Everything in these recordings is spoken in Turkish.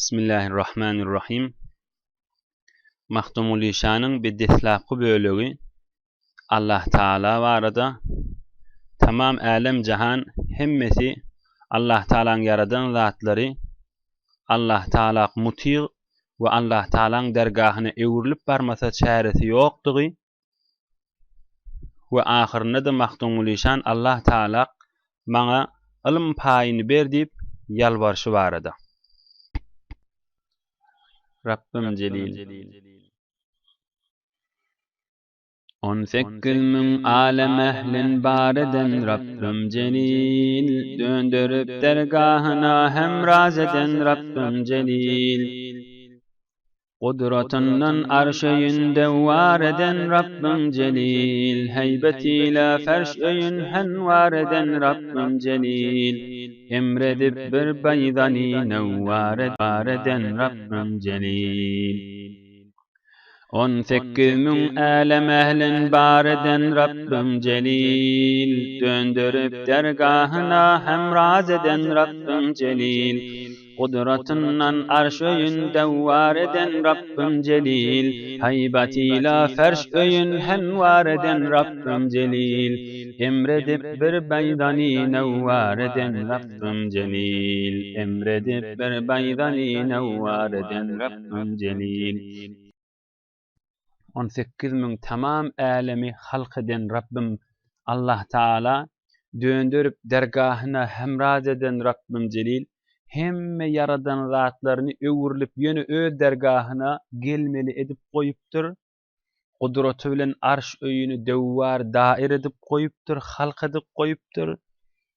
Bismillahirrahmanirrahim. Mahdumul İşan'ın bir deslapı bölüğü Allah Teala varada tamam alem cihan hemmesi Allah Teala'nın yaradan zatları Allah Teala muti ve Allah Teala'nın dergahına evrilip barmasa çaresi yoktuğu ve ahirinde de Mahdumul İşan Allah Teala bana ilm payını berdip yalvarışı varada. Rabbim celil. On fekkil min alem ehlin bareden Rabbim celil. Döndürüp dergahına hemraz eden Rabbim celil. Kudratından arşeyinde var eden Rabbim celil. Heybetiyle ferş öyün henvar eden Rabbim celil. Emredip bir baydani nevvar eden Rabbim celil. On sekiz min alem ehlin bareden Rabbim celil. Döndürüp dergahına hemraz eden Rabbim celil. Kudratından arş öyünde var eden Rabbim celil. Haybatiyle ferş öyün henvar eden Rabbim celil. Emredip bir baydani nevvar eden Rabbim celil. Emredip bir baydani nevvar eden Rabbim celil. 18 min tamam alemi halk eden Rabbim Allah Teala döndürüp dergahına hemraz eden Rabbim celil hemme yaradan zatlarını öwürlip yönü öz dergahına gelmeli edip koyuptur. Kudreti bilen arş öyünü dewwar dair edip koyuptur, halk edip koyuptur.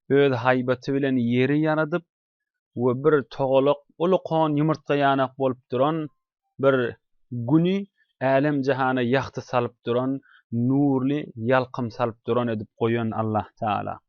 Öz haybati bilen yeri yanadıp we bir toğuluk ulukon yumurtga yanak bolup duran bir güni alem cihana yaktı salıp duran, nurli yalqım salıp duran edip koyun Allah Teala.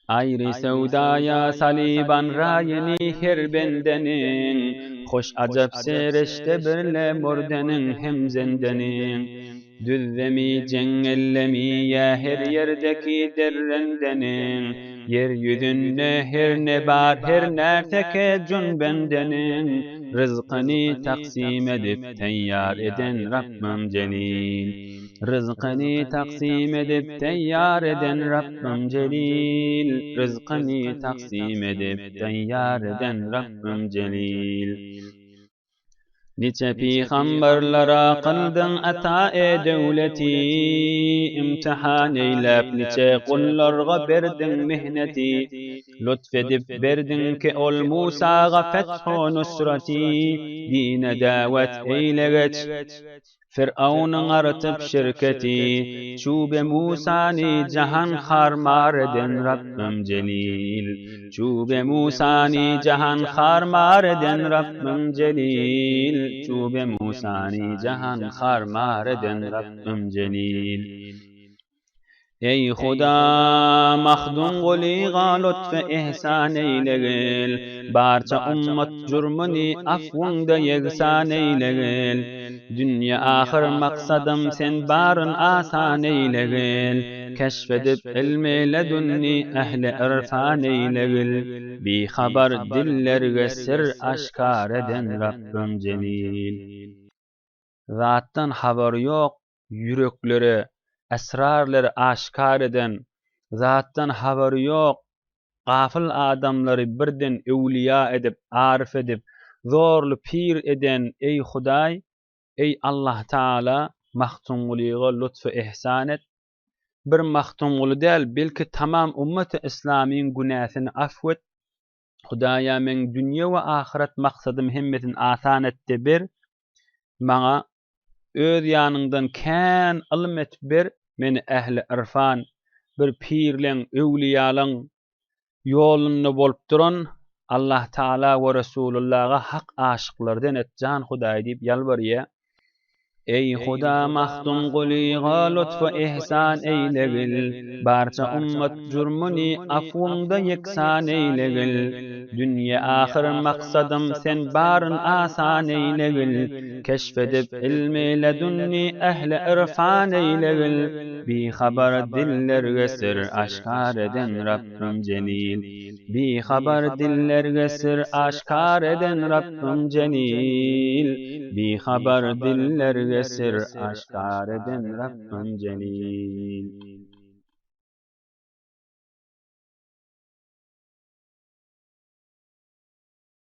Ayri sevdaya saliban rayeni her bendenin, hoş acab sereşte birle mordenin hem zendenin. Düzzemi cengellemi ya her yerdeki derrendenin, yeryüzünde her nebat her nerteke cun bendenin. Rızkını taksim edip teyyar eden Rabbim celil. Rızkını taksim edip teyyar eden Rabbim celil. Rızkını taksim edip teyyar eden Rabbim celil. Nice peygamberlara kıldın ata-i devleti, imtihan eylep nice kullarga berdin mihneti, lütfedip berdin ki ol Musa'ga fethu nusrati, dine davet eylegeç, Firavun'un artıp şirketi, çube Musa'ni cihan harmar eden Rabbim celil. Çube Musa'ni cihan harmar eden Rabbim celil. Çube Musa'ni cihan harmar eden Rabbim celil. Ey Huda mahdum guliga lütfe ihsan eylegil. Barça ummet cürmünü afvunda yegsan eylegil. Dünya ahir maksadım sen barın asan eylegil. Keşfedip ilmi ledunni ehli irfan eylegil. Bi haber dillerge sir aşkar eden Rabbim celil. Zattan haber yok yürekleri esrarları aşkar eden, zattan haberi yok, gafil adamları birden evliya edip, arif edip, zorlu pir eden ey Huday, ey Allah Teala, mahtumguliğe lütfu ihsan et. Bir mahtumgulu değil, belki tamam ümmet-i İslam'ın günahını affet. Hudaya men dünya ve ahiret maksadım himmetin asan etti bir, bana öz yanından kän ilm et bir, meni ehli irfan bir pirlen evliyalan yolunu bolup duran Allah Teala ve Resulullah'a hak aşıklardan etcan Huday deyip yalvarıya. Ey Huda mahdum guliga lütfu ihsan eylegil. Barça ummet cürmünü afvunda yeksan eylegil. Dünya ahir maksadım sen barın asan eylegil. Keşfedip ilmi ledunni ehli irfan eylegil. bi haber dillerge sır aşkar eden Rabbim celil. Bi haber dillerge sır aşkar eden Rabbim celil. Bi haber dillerge sır aşkar eden Rabbim celil.